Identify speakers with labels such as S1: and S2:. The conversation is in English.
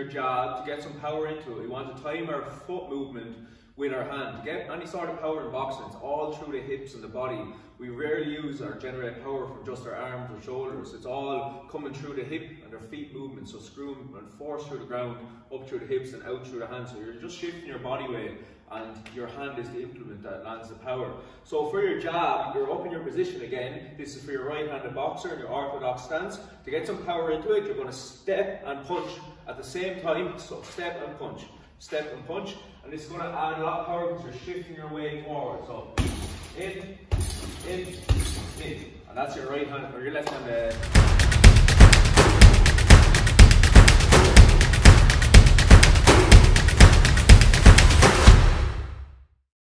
S1: your jab to get some power into it. We want to time our foot movement with our hand. To get any sort of power in boxing, it's all through the hips and the body. We rarely use or generate power from just our arms or shoulders. It's all coming through the hip and our feet movement. So screw and force through the ground, up through the hips and out through the hands. So you're just shifting your body weight, and your hand is the implement that lands the power. So for your jab, you're up in your position again. This is for your right-handed boxer in your orthodox stance. To get some power into it, you're going to step and punch at the same time. So step and punch, step and punch. And this is going to add a lot of power because you're shifting your weight forward. So in. And that's your right hand, or your left hand